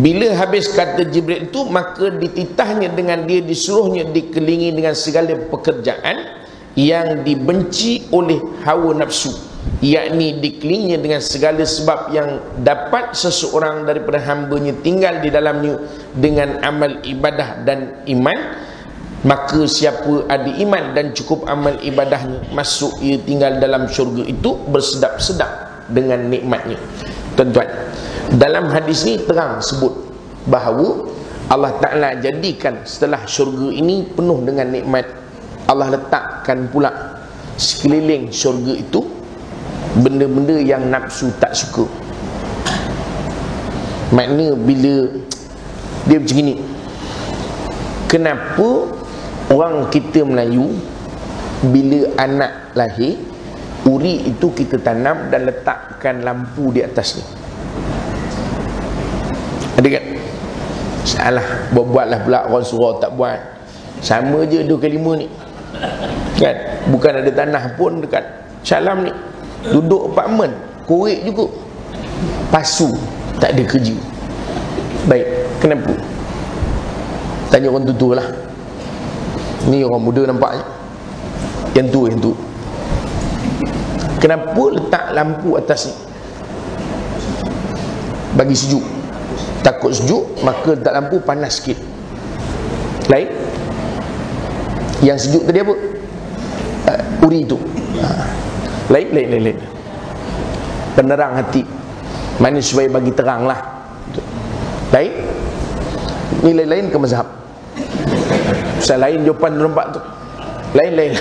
Bila habis kata Jibril itu, maka dititahnya dengan dia, disuruhnya dikelilingi dengan segala pekerjaan yang dibenci oleh hawa nafsu, yakni dikelilinginya dengan segala sebab yang dapat seseorang daripada hambanya tinggal di dalamnya dengan amal ibadah dan iman. Maka siapa ada iman dan cukup amal ibadahnya, masuk ia tinggal dalam syurga itu bersedap-sedap dengan nikmatnya. Tuan-tuan, dalam hadis ni terang sebut bahawa Allah Ta'ala jadikan setelah syurga ini penuh dengan nikmat, Allah letakkan pula sekeliling syurga itu benda-benda yang nafsu tak suka. Maknanya bila dia macam ni, kenapa orang kita Melayu bila anak lahir, uri itu kita tanam dan letakkan lampu di atas ni? Ada kan? Salah, buat-buatlah pula orang surau tak buat. Sama je 2 kali 5 ni kan, bukan ada tanah pun dekat Salam ni, duduk apartmen korek juga, pasu, tak ada kerja. Baik, kenapa? Tanya orang tua lah. Ni orang muda nampaknya, yang tua kenapa letak lampu atas ni? Bagi sejuk, takut sejuk maka letak lampu panas sikit. Lain yang sejuk tadi apa? Uri itu. Lain. Penerang hati. Mana supaya bagi terang lah. Lain. Nilai lain ke mazhab? Pasal lain jawapan nampak tu. Lain.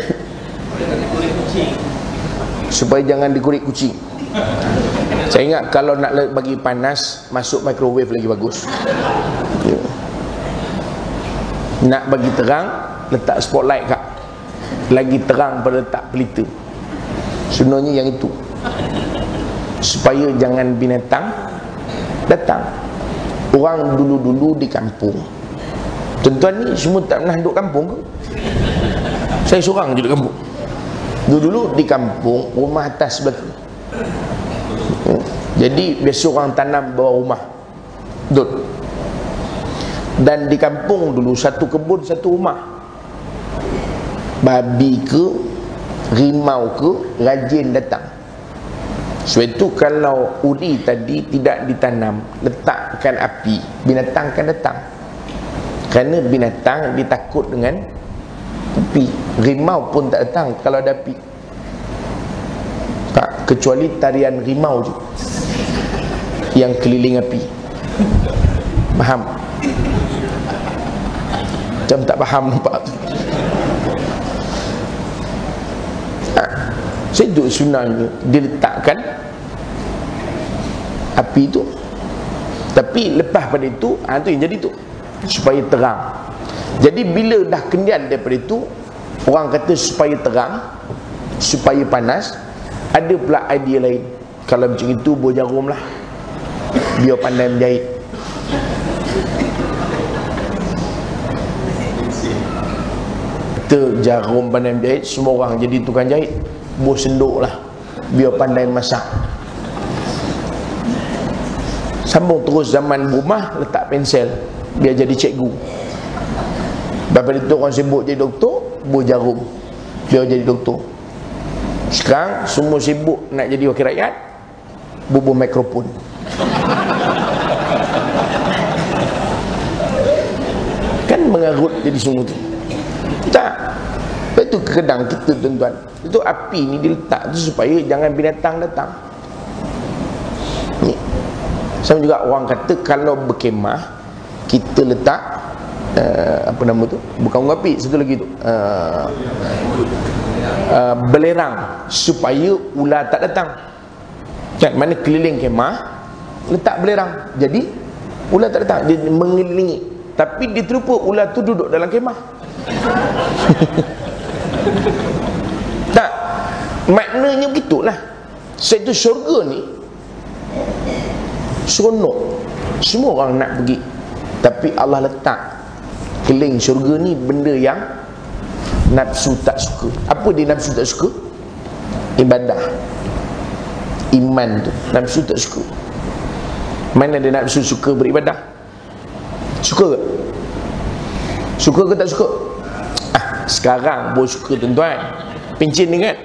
Supaya jangan dikurik kucing. Saya ingat kalau nak bagi panas, masuk microwave lagi bagus. Nak bagi terang, letak spotlight kak, lagi terang pada letak pelita. Sebenarnya yang itu, supaya jangan binatang datang. Orang dulu-dulu di kampung, tuan-tuan ni semua tak pernah duduk kampung ke? Saya seorang je di kampung. Dulu-dulu di kampung, rumah atas belakang. Jadi biasa orang tanam bawah rumah, betul. Dan di kampung dulu satu kebun satu rumah. Babi ke, rimau ke, rajin datang. Sebab itu kalau uri tadi tidak ditanam, letakkan api, binatang akan datang. Kerana binatang ditakut dengan api. Rimau pun tak datang kalau ada api. Tak, kecuali tarian rimau je yang keliling api. Faham? Macam tak faham nampak tu. Itu sebenarnya diletakkan api tu. Tapi lepas pada itu, tu yang jadi tu, supaya terang. Jadi bila dah kendian daripada itu, orang kata supaya terang, supaya panas. Ada pula idea lain. Kalau macam itu, buah jarum lah, biar pandai menjahit. Kita jarum pandai jahit, semua orang jadi tukang jahit. Bos senduk lah, biar pandai masak. Sambung terus zaman rumah, letak pensel, biar jadi cikgu. Lepas itu orang sibuk jadi doktor, bos jarum, biar jadi doktor. Sekarang semua sibuk nak jadi wakil rakyat, bubuh mikrofon. Kan mengarut jadi semua tu. Tak. Lepas tu kedang kita tuan-tuan, itu api ni diletak tu supaya jangan binatang datang. Ni. Sama juga orang kata kalau berkemah kita letak apa nama tu? Bukan api, satu lagi tu. Belerang supaya ular tak datang. Kan mana keliling kemah letak belerang, jadi ular tak datang, dia mengelilingi. Tapi dia terlupa ular tu duduk dalam kemah. Tak, maknanya begitulah. Sebab itu syurga ni seronok, semua orang nak pergi. Tapi Allah letak keliling syurga ni benda yang nafsu tak suka. Apa dia nafsu tak suka? Ibadah, iman tu nafsu tak suka. Mana dia nafsu suka beribadah? Suka ke? Suka ke tak suka? Sekarang bos suka tuan-tuan. Pencin ni kan,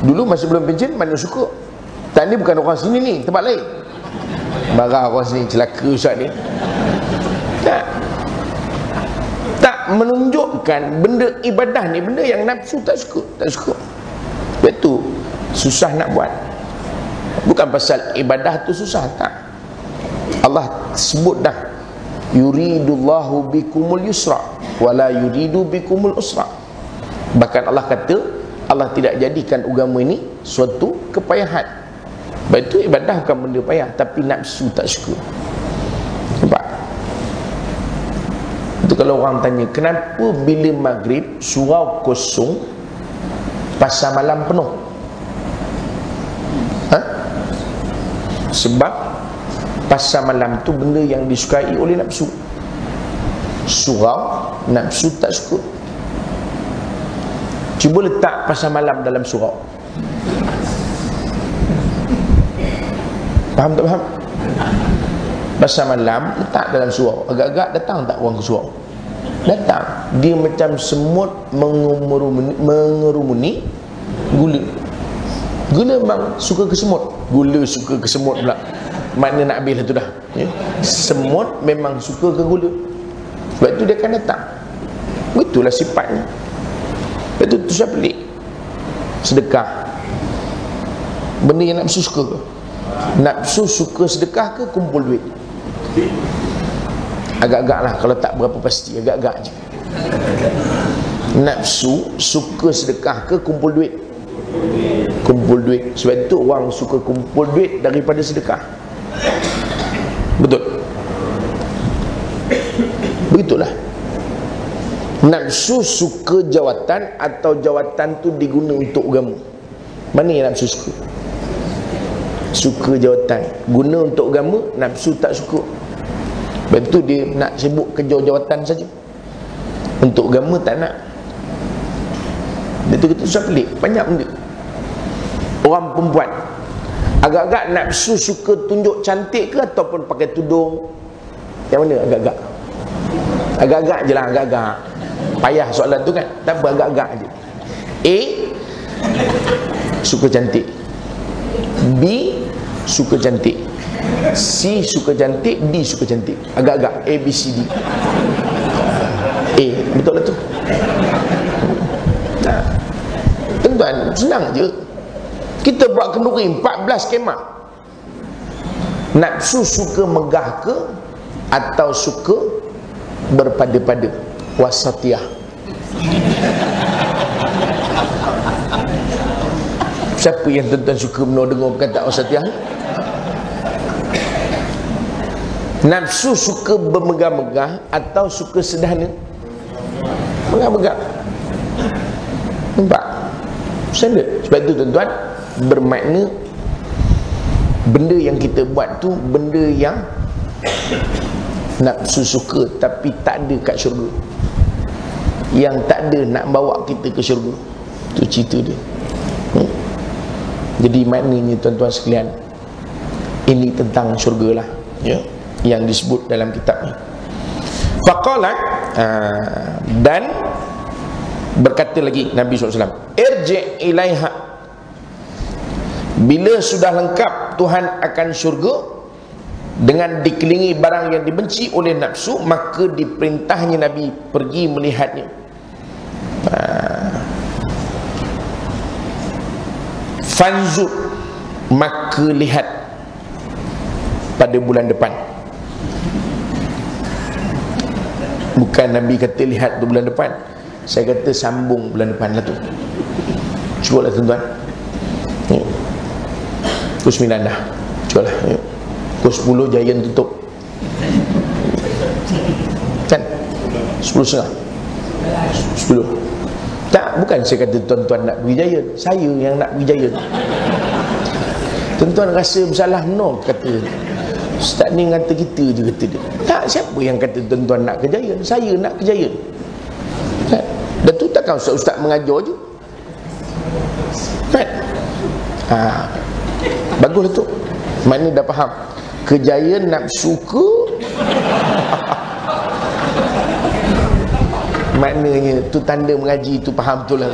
dulu masa belum pencin mana suka. Tak, ni bukan orang sini ni, tempat lain. Marah orang sini, celaka ustaz ni. Tak, tak menunjukkan benda ibadah ni benda yang nafsu tak suka. Tak suka. Sebab tu susah nak buat. Bukan pasal ibadah tu susah, tak. Allah sebut dah, yuridullahu bikumul yusra wala yuridu bikumul usra. Bahkan Allah kata Allah tidak jadikan agama ini suatu kepayahan. Sebab itu ibadah bukan benda payah, tapi nafsu tak suka. Nampak? Itu kalau orang tanya kenapa bila maghrib surau kosong, pasar malam penuh? Sebab pasar malam tu benda yang disukai oleh nafsu. Surau nafsu tak suka. Cuba letak pasar malam dalam surau. Faham tak faham? Pasar malam letak dalam surau, agak-agak datang tak orang ke surau? Datang. Dia macam semut mengerumuni gula. Gula memang suka ke semut. Gula suka ke semut pula. Mana nak habis lah tu dah, ya? Semut memang suka ke gula. Sebab tu dia akan datang. Itulah sifatnya. Sebab tu susah pelik. Sedekah, benda yang nafsu suka ke? Nafsu suka sedekah ke kumpul duit? Agak-agak lah, kalau tak berapa pasti, agak-agak je. Nafsu suka sedekah ke kumpul duit? Kumpul duit. Sebab itu orang suka kumpul duit daripada sedekah. Betul? Begitulah. Nafsu suka jawatan atau jawatan tu diguna untuk agama? Mana yang nafsu suka? Suka jawatan, guna untuk agama, nafsu tak suka. Sebab tu dia nak sibuk kejar jawatan saja. Untuk agama tak nak. Dia tu kita susah pelik, banyak benda. Orang perempuan agak-agak nafsu suka tunjuk cantik ke ataupun pakai tudung? Yang mana agak-agak? Agak-agak je lah, agak-agak. Payah soalan tu kan, tak apa, agak-agak je. A suka cantik, B suka cantik, C suka cantik, D suka cantik. Agak-agak A, B, C, D. A, betul lah tu. Nah, tuan-tuan, senang je. Kita buat kenduri 14 kemah. Nafsu suka megah ke atau suka berpada-pada? Wasatiyah. Siapa yang tuan-tuan suka dengar kata wasatiyah? Nafsu suka bermegah-megah atau suka sederhana? Megah-megah. Nampak? Standard. Sebab itu tuan-tuan, bermakna benda yang kita buat tu benda yang nafsu suka tapi tak ada kat syurga. yang tak ada nak bawa kita ke syurga. Itu cerita dia. Jadi maknanya tuan-tuan sekalian, ini tentang syurga lah, ya, yang disebut dalam kitab ni. Faqalat, dan berkata lagi Nabi SAW, irji' ilaiha, bila sudah lengkap Tuhan akan syurga dengan dikelilingi barang yang dibenci oleh nafsu, maka diperintahnya Nabi pergi melihatnya. Fanzur, maka lihat pada bulan depan. Bukan Nabi kata lihat tu bulan depan, saya kata sambung bulan depan lah tu. Cuba lah tuan-tuan, pukul 9 dah, cuba lah. Pukul 10 Giant tutup kan, 10.30, 10. Tak, bukan saya kata tuan-tuan nak pergi Giant, saya yang nak pergi Giant. Tuan-tuan rasa bersalah, no, kata Ustaz ni kata kita je, kata dia. Tak, siapa yang kata tuan-tuan nak ke Giant? Saya nak ke Giant. Kan? Dan tu takkan Ustaz mengajar je. Kan? Baguslah tu. Maknanya dah faham. Ke Giant nak suka. Maknanya tu tanda mengaji tu faham betul lah.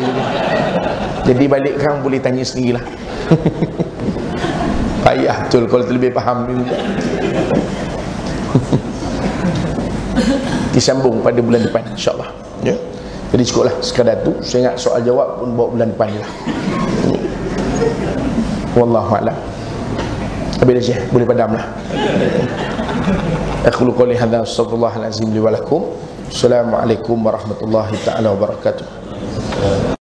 Jadi balik kang boleh tanya sendirilah. Payah betul kalau lebih faham ni. Disambung pada bulan depan insya-Allah, ya. Jadi cukuplah sekadar tu. Saya ingat soal jawab pun bawa bulan depan je lah. Wallahu a'lam. Habis dah Syekh, boleh padam lah. Aku quli hadza, astaghfirullahalazim li wa lakum. Assalamualaikum warahmatullahi taala wabarakatuh.